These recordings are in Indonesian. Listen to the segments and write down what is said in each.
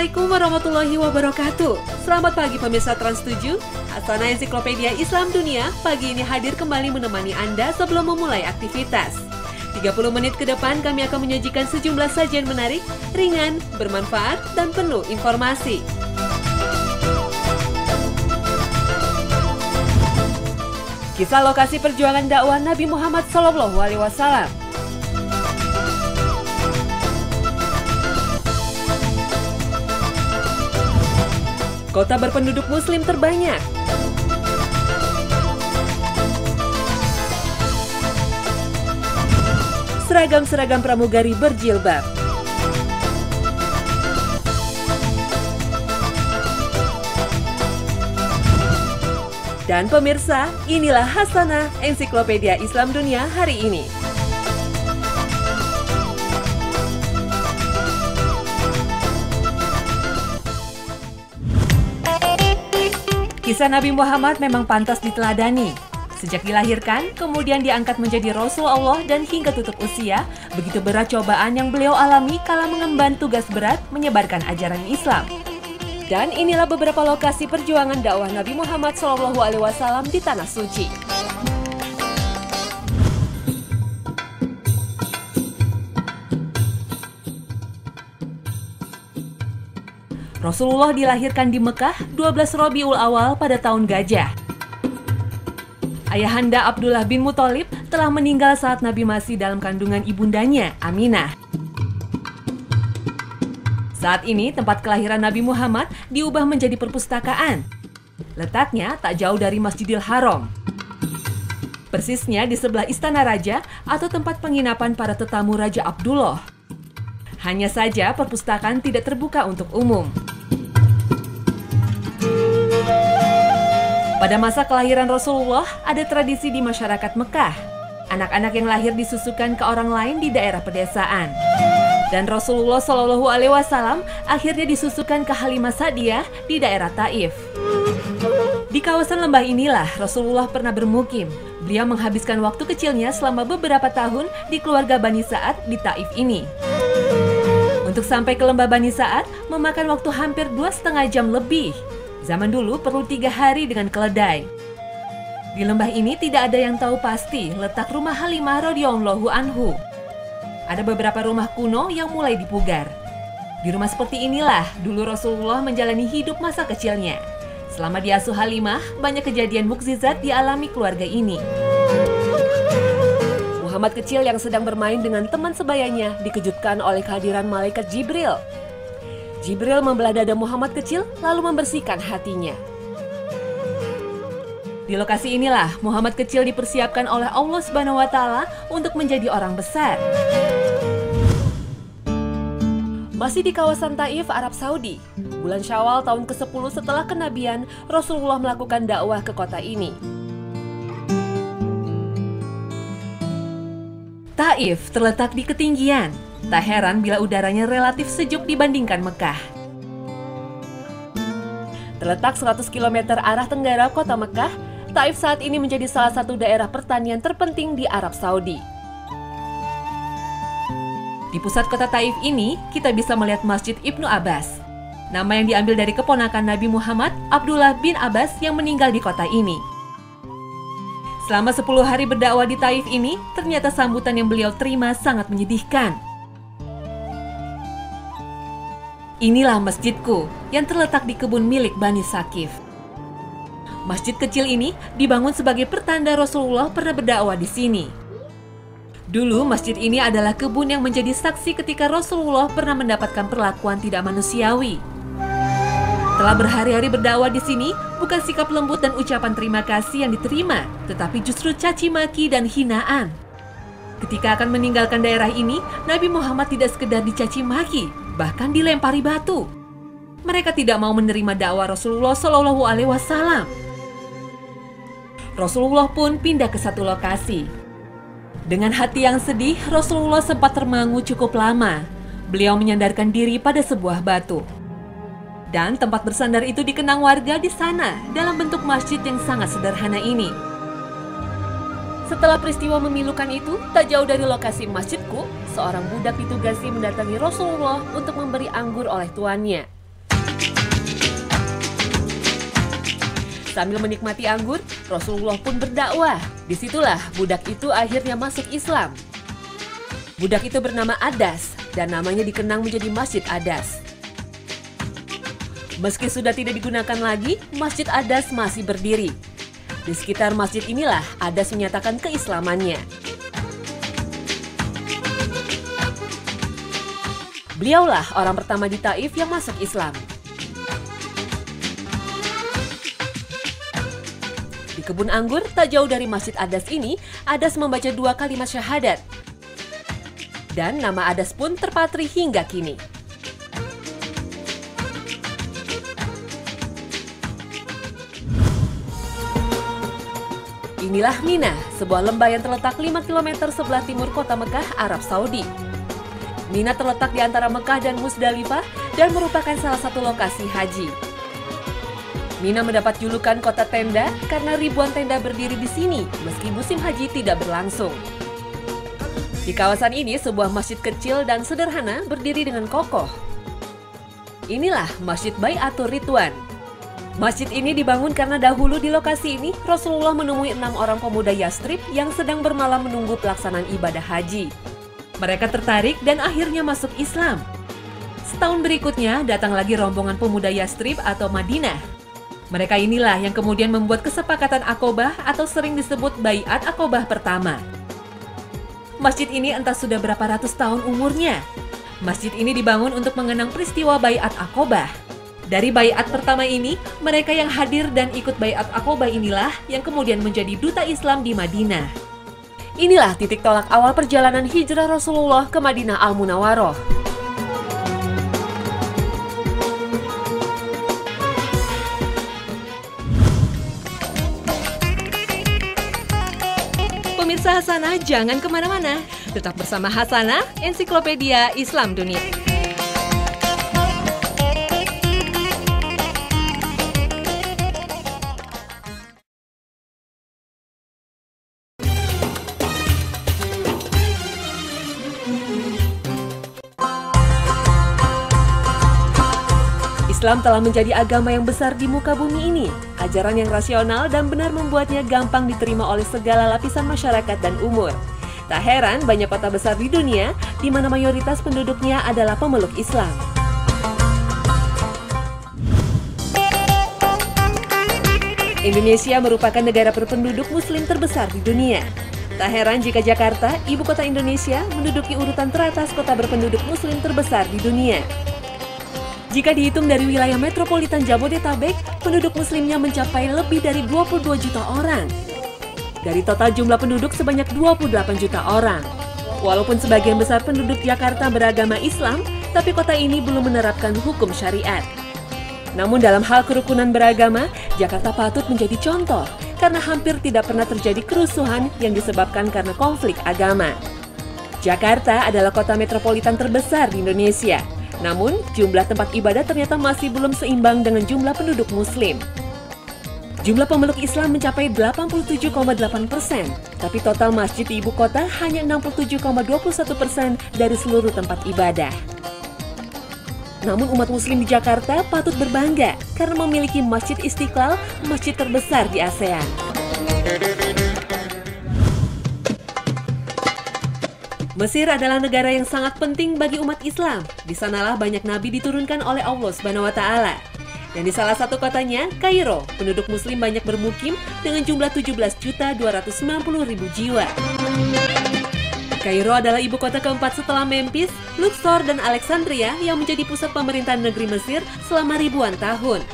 Assalamualaikum warahmatullahi wabarakatuh. Selamat pagi pemirsa Trans 7. Hasanah Ensiklopedia Islam Dunia pagi ini hadir kembali menemani Anda sebelum memulai aktivitas. 30 menit ke depan kami akan menyajikan sejumlah sajian menarik, ringan, bermanfaat, dan penuh informasi. Kisah lokasi perjuangan dakwah Nabi Muhammad SAW. Kota berpenduduk muslim terbanyak. Seragam-seragam pramugari berjilbab. Dan pemirsa, inilah Hasanah Ensiklopedia Islam Dunia hari ini. Kisah Nabi Muhammad memang pantas diteladani. Sejak dilahirkan, kemudian diangkat menjadi Rasul Allah dan hingga tutup usia, begitu berat cobaan yang beliau alami kala mengemban tugas berat menyebarkan ajaran Islam. Dan inilah beberapa lokasi perjuangan dakwah Nabi Muhammad SAW di Tanah Suci. Rasulullah dilahirkan di Mekah 12 Rabiul Awal pada tahun Gajah. Ayahanda Abdullah bin Muthalib telah meninggal saat Nabi masih dalam kandungan ibundanya, Aminah. Saat ini tempat kelahiran Nabi Muhammad diubah menjadi perpustakaan. Letaknya tak jauh dari Masjidil Haram. Persisnya di sebelah Istana Raja atau tempat penginapan para tetamu Raja Abdullah. Hanya saja perpustakaan tidak terbuka untuk umum. Pada masa kelahiran Rasulullah, ada tradisi di masyarakat Mekah. Anak-anak yang lahir disusukan ke orang lain di daerah pedesaan. Dan Rasulullah SAW akhirnya disusukan ke Halimah Sa'diyah di daerah Taif. Di kawasan lembah inilah Rasulullah pernah bermukim. Beliau menghabiskan waktu kecilnya selama beberapa tahun di keluarga Bani Sa'ad di Taif ini. Untuk sampai ke lembah Bani Sa'ad memakan waktu hampir 2,5 jam lebih. Zaman dulu perlu 3 hari dengan keledai. Di lembah ini tidak ada yang tahu pasti letak rumah Halimah radhiyallahu anhu. Ada beberapa rumah kuno yang mulai dipugar. Di rumah seperti inilah dulu Rasulullah menjalani hidup masa kecilnya. Selama diasuh Halimah, banyak kejadian mukjizat dialami keluarga ini. Muhammad kecil yang sedang bermain dengan teman sebayanya dikejutkan oleh kehadiran malaikat Jibril. Jibril membelah dada Muhammad kecil lalu membersihkan hatinya. Di lokasi inilah Muhammad kecil dipersiapkan oleh Allah Subhanahu wa Ta'ala untuk menjadi orang besar. Masih di kawasan Taif, Arab Saudi, bulan Syawal tahun ke-10 setelah kenabian, Rasulullah melakukan dakwah ke kota ini. Taif terletak di ketinggian. Tak heran bila udaranya relatif sejuk dibandingkan Mekah. Terletak 100 km arah tenggara kota Mekah, Taif saat ini menjadi salah satu daerah pertanian terpenting di Arab Saudi. Di pusat kota Taif ini, kita bisa melihat Masjid Ibnu Abbas. Nama yang diambil dari keponakan Nabi Muhammad, Abdullah bin Abbas yang meninggal di kota ini. Selama 10 hari berdakwah di Taif ini, ternyata sambutan yang beliau terima sangat menyedihkan. Inilah masjidku yang terletak di kebun milik Bani Sakif. Masjid kecil ini dibangun sebagai pertanda Rasulullah pernah berdakwah di sini. Dulu masjid ini adalah kebun yang menjadi saksi ketika Rasulullah pernah mendapatkan perlakuan tidak manusiawi. Setelah berhari-hari berdakwah di sini, bukan sikap lembut dan ucapan terima kasih yang diterima, tetapi justru caci maki dan hinaan. Ketika akan meninggalkan daerah ini, Nabi Muhammad tidak sekedar dicaci maki, bahkan dilempari batu. Mereka tidak mau menerima dakwah Rasulullah SAW. Rasulullah pun pindah ke satu lokasi. Dengan hati yang sedih, Rasulullah sempat termangu cukup lama. Beliau menyandarkan diri pada sebuah batu. Dan tempat bersandar itu dikenang warga di sana dalam bentuk masjid yang sangat sederhana ini. Setelah peristiwa memilukan itu, tak jauh dari lokasi masjidku, seorang budak ditugasi mendatangi Rasulullah untuk memberi anggur oleh tuannya. Sambil menikmati anggur, Rasulullah pun berdakwah. Disitulah budak itu akhirnya masuk Islam. Budak itu bernama Adas dan namanya dikenang menjadi Masjid Adas. Meski sudah tidak digunakan lagi, Masjid Adas masih berdiri. Di sekitar masjid inilah Adas menyatakan keislamannya. Beliaulah orang pertama di Taif yang masuk Islam. Di kebun anggur tak jauh dari Masjid Adas ini, Adas membaca 2 kalimat syahadat. Dan nama Adas pun terpatri hingga kini. Inilah Mina, sebuah lembah yang terletak 5 km sebelah timur kota Mekah, Arab Saudi. Mina terletak di antara Mekah dan Musdalifah dan merupakan salah satu lokasi haji. Mina mendapat julukan kota tenda karena ribuan tenda berdiri di sini meski musim haji tidak berlangsung. Di kawasan ini sebuah masjid kecil dan sederhana berdiri dengan kokoh. Inilah Masjid Baiatur Ridwan. Masjid ini dibangun karena dahulu di lokasi ini Rasulullah menemui 6 orang pemuda Yastrib yang sedang bermalam menunggu pelaksanaan ibadah haji. Mereka tertarik dan akhirnya masuk Islam. Setahun berikutnya datang lagi rombongan pemuda Yastrib atau Madinah. Mereka inilah yang kemudian membuat kesepakatan Aqobah atau sering disebut Baiat Aqobah pertama. Masjid ini entah sudah berapa ratus tahun umurnya. Masjid ini dibangun untuk mengenang peristiwa Baiat Aqobah. Dari baiat pertama ini, mereka yang hadir dan ikut baiat Aqobah inilah yang kemudian menjadi duta Islam di Madinah. Inilah titik tolak awal perjalanan hijrah Rasulullah ke Madinah Al-Munawwaroh. Pemirsa Hasanah, jangan kemana-mana. Tetap bersama Hasanah, Ensiklopedia Islam Dunia. Islam telah menjadi agama yang besar di muka bumi ini. Ajaran yang rasional dan benar membuatnya gampang diterima oleh segala lapisan masyarakat dan umur. Tak heran banyak kota besar di dunia di mana mayoritas penduduknya adalah pemeluk Islam. Indonesia merupakan negara berpenduduk muslim terbesar di dunia. Tak heran jika Jakarta, ibu kota Indonesia, menduduki urutan teratas kota berpenduduk muslim terbesar di dunia. Jika dihitung dari wilayah metropolitan Jabodetabek, penduduk muslimnya mencapai lebih dari 22 juta orang. Dari total jumlah penduduk sebanyak 28 juta orang. Walaupun sebagian besar penduduk Jakarta beragama Islam, tapi kota ini belum menerapkan hukum syariat. Namun dalam hal kerukunan beragama, Jakarta patut menjadi contoh karena hampir tidak pernah terjadi kerusuhan yang disebabkan karena konflik agama. Jakarta adalah kota metropolitan terbesar di Indonesia. Namun, jumlah tempat ibadah ternyata masih belum seimbang dengan jumlah penduduk muslim. Jumlah pemeluk Islam mencapai 87,8%, tapi total masjid di ibu kota hanya 67,21% dari seluruh tempat ibadah. Namun umat muslim di Jakarta patut berbangga karena memiliki Masjid Istiqlal, masjid terbesar di ASEAN. Mesir adalah negara yang sangat penting bagi umat Islam. Di sanalah banyak nabi diturunkan oleh Allah Subhanahu wa taala. Dan di salah satu kotanya, Kairo, penduduk muslim banyak bermukim dengan jumlah 17.290.000 jiwa. Kairo adalah ibu kota keempat setelah Memphis, Luxor, dan Alexandria yang menjadi pusat pemerintahan negeri Mesir selama ribuan tahun.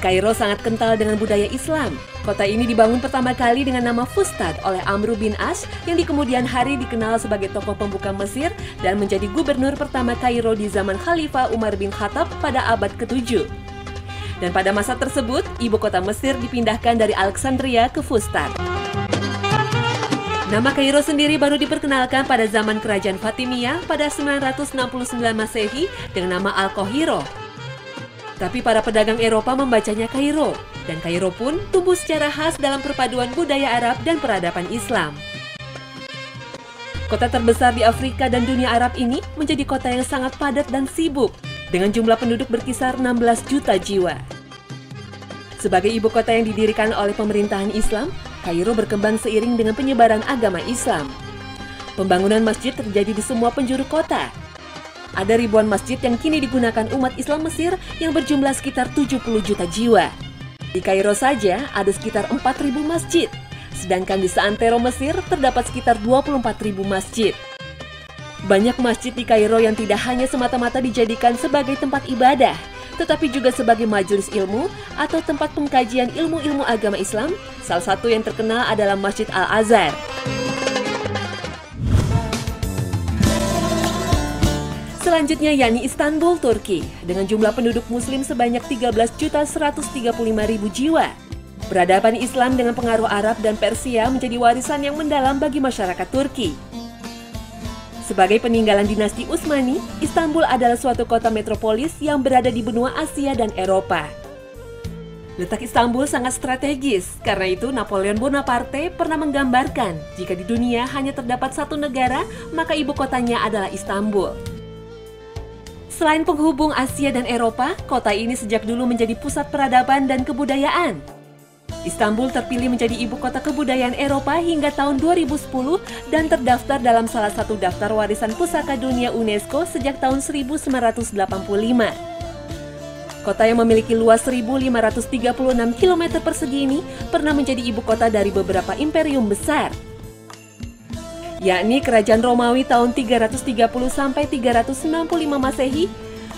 Kairo sangat kental dengan budaya Islam. Kota ini dibangun pertama kali dengan nama Fustad oleh Amr bin As yang di kemudian hari dikenal sebagai tokoh pembuka Mesir dan menjadi gubernur pertama Kairo di zaman Khalifah Umar bin Khattab pada abad ke-7. Dan pada masa tersebut, ibu kota Mesir dipindahkan dari Alexandria ke Fustad. Nama Kairo sendiri baru diperkenalkan pada zaman Kerajaan Fatimiyah pada 969 Masehi dengan nama Al-Qahiro. Tapi para pedagang Eropa membacanya Kairo, dan Kairo pun tumbuh secara khas dalam perpaduan budaya Arab dan peradaban Islam. Kota terbesar di Afrika dan dunia Arab ini menjadi kota yang sangat padat dan sibuk, dengan jumlah penduduk berkisar 16 juta jiwa. Sebagai ibu kota yang didirikan oleh pemerintahan Islam, Kairo berkembang seiring dengan penyebaran agama Islam. Pembangunan masjid terjadi di semua penjuru kota. Ada ribuan masjid yang kini digunakan umat Islam Mesir yang berjumlah sekitar 70 juta jiwa. Di Kairo saja ada sekitar 4.000 masjid, sedangkan di seantero Mesir terdapat sekitar 24.000 masjid. Banyak masjid di Kairo yang tidak hanya semata-mata dijadikan sebagai tempat ibadah, tetapi juga sebagai majelis ilmu atau tempat pengkajian ilmu-ilmu agama Islam. Salah satu yang terkenal adalah Masjid Al-Azhar. Selanjutnya yakni Istanbul, Turki, dengan jumlah penduduk muslim sebanyak 13.135.000 jiwa. Peradaban Islam dengan pengaruh Arab dan Persia menjadi warisan yang mendalam bagi masyarakat Turki. Sebagai peninggalan dinasti Utsmani, Istanbul adalah suatu kota metropolis yang berada di benua Asia dan Eropa. Letak Istanbul sangat strategis, karena itu Napoleon Bonaparte pernah menggambarkan jika di dunia hanya terdapat satu negara, maka ibu kotanya adalah Istanbul. Selain penghubung Asia dan Eropa, kota ini sejak dulu menjadi pusat peradaban dan kebudayaan. Istanbul terpilih menjadi ibu kota kebudayaan Eropa hingga tahun 2010 dan terdaftar dalam salah satu daftar warisan pusaka dunia UNESCO sejak tahun 1985. Kota yang memiliki luas 1.536 km persegi ini pernah menjadi ibu kota dari beberapa imperium besar, yakni Kerajaan Romawi tahun 330 sampai 365 Masehi,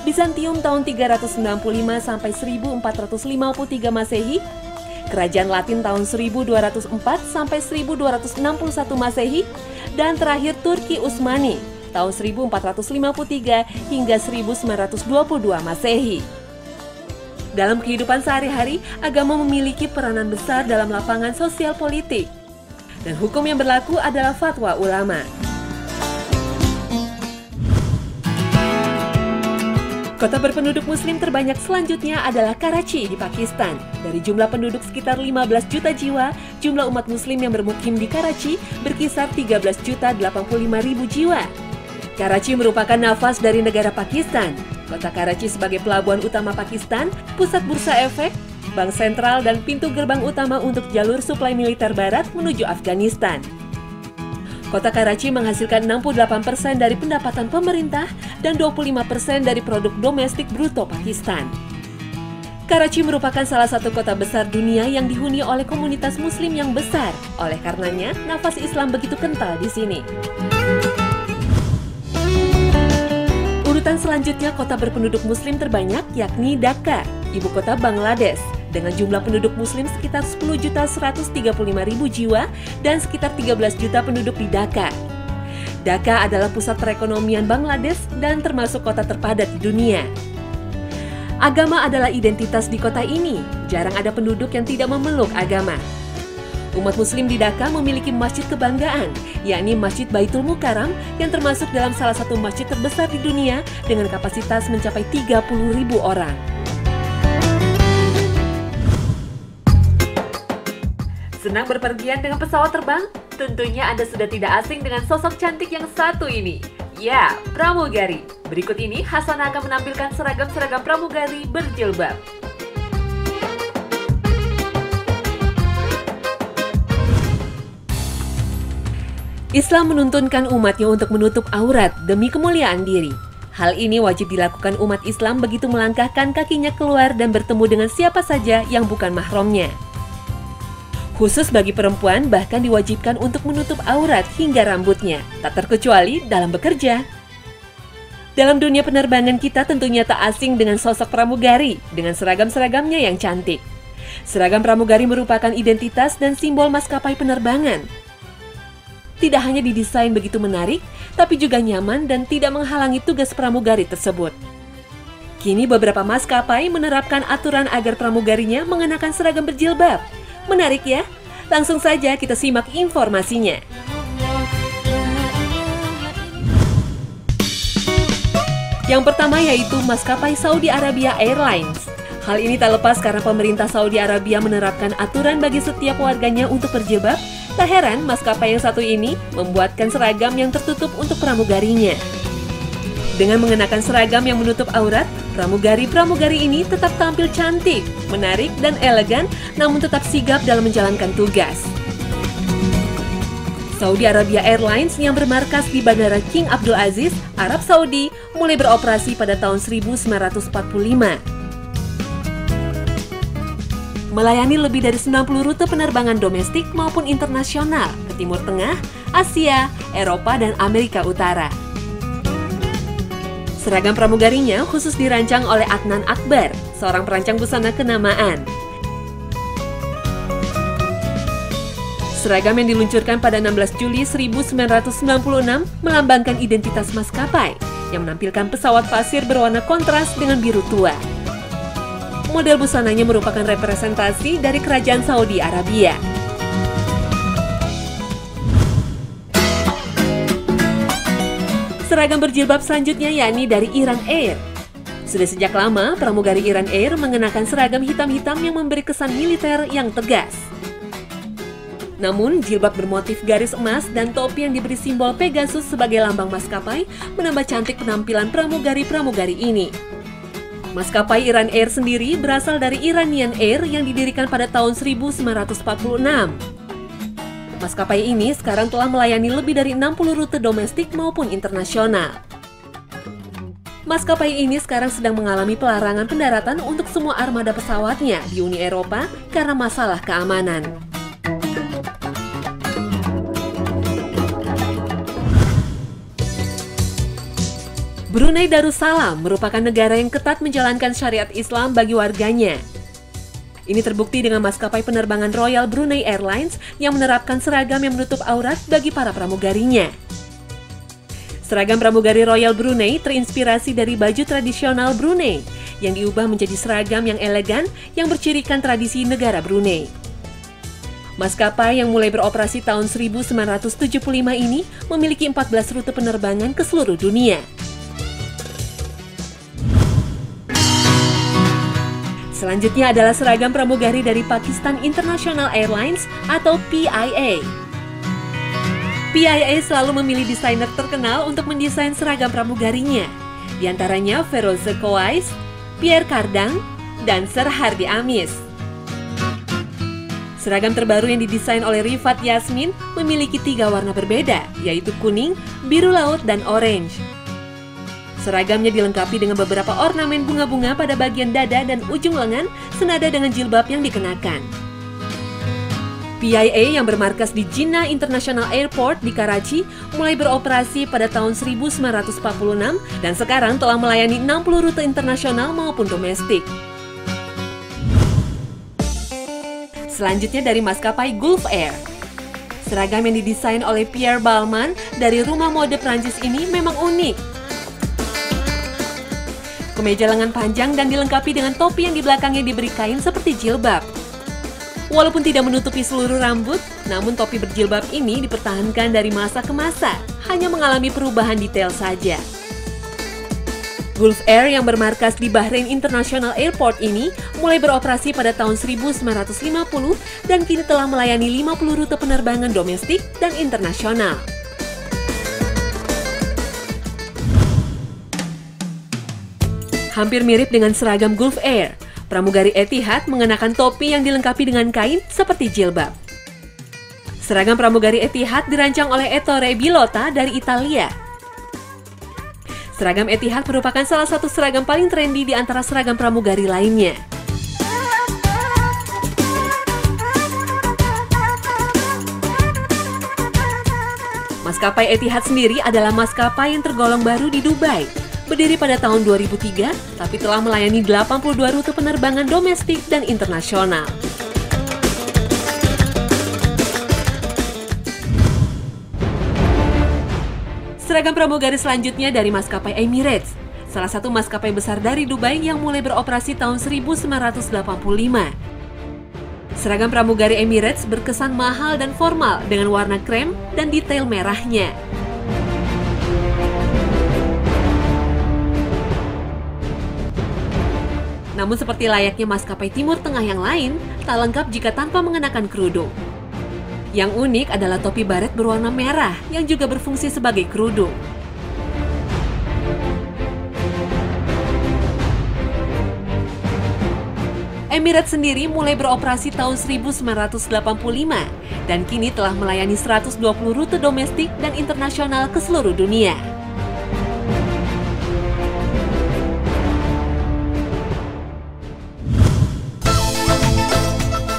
Bizantium tahun 365 sampai 1453 Masehi, Kerajaan Latin tahun 1204 sampai 1261 Masehi, dan terakhir Turki Utsmani tahun 1453 hingga 1922 Masehi. Dalam kehidupan sehari-hari, agama memiliki peranan besar dalam lapangan sosial politik, dan hukum yang berlaku adalah fatwa ulama. Kota berpenduduk muslim terbanyak selanjutnya adalah Karachi di Pakistan. Dari jumlah penduduk sekitar 15 juta jiwa, jumlah umat muslim yang bermukim di Karachi berkisar 13.085.000 jiwa. Karachi merupakan nafas dari negara Pakistan. Kota Karachi sebagai pelabuhan utama Pakistan, pusat bursa efek, bank sentral, dan pintu gerbang utama untuk jalur suplai militer barat menuju Afghanistan. Kota Karachi menghasilkan 68% dari pendapatan pemerintah dan 25% dari produk domestik bruto Pakistan. Karachi merupakan salah satu kota besar dunia yang dihuni oleh komunitas muslim yang besar. Oleh karenanya, nafas Islam begitu kental di sini. Urutan selanjutnya kota berpenduduk muslim terbanyak yakni Dhaka, ibu kota Bangladesh, dengan jumlah penduduk muslim sekitar 10.135.000 jiwa dan sekitar 13 juta penduduk di Dhaka. Dhaka adalah pusat perekonomian Bangladesh dan termasuk kota terpadat di dunia. Agama adalah identitas di kota ini, jarang ada penduduk yang tidak memeluk agama. Umat muslim di Dhaka memiliki masjid kebanggaan, yakni Masjid Baitul Mukarram yang termasuk dalam salah satu masjid terbesar di dunia dengan kapasitas mencapai 30.000 orang. Senang berpergian dengan pesawat terbang? Tentunya Anda sudah tidak asing dengan sosok cantik yang satu ini. Ya, pramugari. Berikut ini Hasan akan menampilkan seragam-seragam pramugari berjilbab. Islam menuntunkan umatnya untuk menutup aurat demi kemuliaan diri. Hal ini wajib dilakukan umat Islam begitu melangkahkan kakinya keluar dan bertemu dengan siapa saja yang bukan mahramnya. Khusus bagi perempuan bahkan diwajibkan untuk menutup aurat hingga rambutnya, tak terkecuali dalam bekerja. Dalam dunia penerbangan kita tentunya tak asing dengan sosok pramugari dengan seragam-seragamnya yang cantik. Seragam pramugari merupakan identitas dan simbol maskapai penerbangan. Tidak hanya didesain begitu menarik, tapi juga nyaman dan tidak menghalangi tugas pramugari tersebut. Kini beberapa maskapai menerapkan aturan agar pramugarinya mengenakan seragam berjilbab. Menarik ya? Langsung saja kita simak informasinya. Yang pertama yaitu maskapai Saudi Arabia Airlines. Hal ini tak lepas karena pemerintah Saudi Arabia menerapkan aturan bagi setiap warganya untuk berjilbab. Tak heran maskapai yang satu ini membuatkan seragam yang tertutup untuk pramugarinya. Dengan mengenakan seragam yang menutup aurat, Pramugari-pramugari ini tetap tampil cantik, menarik, dan elegan, namun tetap sigap dalam menjalankan tugas. Saudi Arabia Airlines yang bermarkas di Bandara King Abdul Aziz, Arab Saudi, mulai beroperasi pada tahun 1945. Melayani lebih dari 90 rute penerbangan domestik maupun internasional ke Timur Tengah, Asia, Eropa, dan Amerika Utara. Seragam pramugarinya khusus dirancang oleh Adnan Akbar, seorang perancang busana kenamaan. Seragam yang diluncurkan pada 16 Juli 1996 melambangkan identitas maskapai yang menampilkan pesawat pasir berwarna kontras dengan biru tua. Model busananya merupakan representasi dari Kerajaan Saudi Arabia. Seragam berjilbab selanjutnya yakni dari Iran Air. Sudah sejak lama, pramugari Iran Air mengenakan seragam hitam-hitam yang memberi kesan militer yang tegas. Namun, jilbab bermotif garis emas dan topi yang diberi simbol Pegasus sebagai lambang maskapai menambah cantik penampilan pramugari-pramugari ini. Maskapai Iran Air sendiri berasal dari Iranian Air yang didirikan pada tahun 1946. Maskapai ini sekarang telah melayani lebih dari 60 rute domestik maupun internasional. Maskapai ini sekarang sedang mengalami pelarangan pendaratan untuk semua armada pesawatnya di Uni Eropa karena masalah keamanan. Brunei Darussalam merupakan negara yang ketat menjalankan syariat Islam bagi warganya. Ini terbukti dengan maskapai penerbangan Royal Brunei Airlines yang menerapkan seragam yang menutup aurat bagi para pramugarinya. Seragam pramugari Royal Brunei terinspirasi dari baju tradisional Brunei yang diubah menjadi seragam yang elegan yang bercirikan tradisi negara Brunei. Maskapai yang mulai beroperasi tahun 1975 ini memiliki 14 rute penerbangan ke seluruh dunia. Selanjutnya adalah seragam pramugari dari Pakistan International Airlines atau PIA. PIA selalu memilih desainer terkenal untuk mendesain seragam pramugarinya, di antaranya Feroze Kouais, Pierre Cardin, dan Sir Hardy Amis. Seragam terbaru yang didesain oleh Rifat Yasmin memiliki 3 warna berbeda, yaitu kuning, biru laut, dan orange. Seragamnya dilengkapi dengan beberapa ornamen bunga-bunga pada bagian dada dan ujung lengan senada dengan jilbab yang dikenakan. PIA yang bermarkas di Jinnah International Airport di Karachi mulai beroperasi pada tahun 1946 dan sekarang telah melayani 60 rute internasional maupun domestik. Selanjutnya dari maskapai Gulf Air. Seragam yang didesain oleh Pierre Balmain dari rumah mode Prancis ini memang unik. Kemeja lengan panjang dan dilengkapi dengan topi yang di belakangnya diberi kain seperti jilbab. Walaupun tidak menutupi seluruh rambut, namun topi berjilbab ini dipertahankan dari masa ke masa, hanya mengalami perubahan detail saja. Gulf Air yang bermarkas di Bahrain International Airport ini mulai beroperasi pada tahun 1950 dan kini telah melayani 50 rute penerbangan domestik dan internasional. Hampir mirip dengan seragam Gulf Air, pramugari Etihad mengenakan topi yang dilengkapi dengan kain seperti jilbab. Seragam pramugari Etihad dirancang oleh Ettore Bilota dari Italia. Seragam Etihad merupakan salah satu seragam paling trendy di antara seragam pramugari lainnya. Maskapai Etihad sendiri adalah maskapai yang tergolong baru di Dubai. Berdiri pada tahun 2003, tapi telah melayani 82 rute penerbangan domestik dan internasional. Seragam pramugari selanjutnya dari maskapai Emirates, salah satu maskapai besar dari Dubai yang mulai beroperasi tahun 1985. Seragam pramugari Emirates berkesan mahal dan formal dengan warna krem dan detail merahnya. Namun seperti layaknya maskapai Timur Tengah yang lain, tak lengkap jika tanpa mengenakan kerudung. Yang unik adalah topi baret berwarna merah yang juga berfungsi sebagai kerudung. Emirates sendiri mulai beroperasi tahun 1985 dan kini telah melayani 120 rute domestik dan internasional ke seluruh dunia.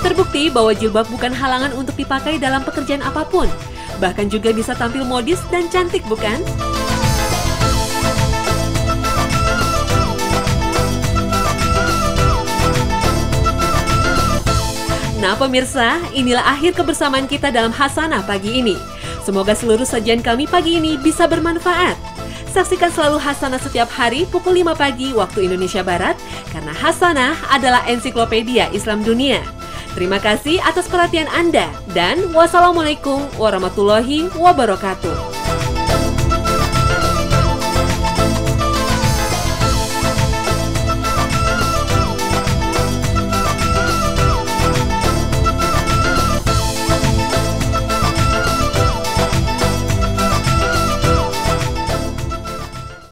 Terbukti bahwa jilbab bukan halangan untuk dipakai dalam pekerjaan apapun, bahkan juga bisa tampil modis dan cantik, bukan? Nah pemirsa, inilah akhir kebersamaan kita dalam Hasanah pagi ini. Semoga seluruh sajian kami pagi ini bisa bermanfaat. Saksikan selalu Hasanah setiap hari pukul 5 pagi waktu Indonesia Barat, karena Hasanah adalah ensiklopedia Islam dunia. Terima kasih atas perhatian Anda, dan wassalamualaikum warahmatullahi wabarakatuh.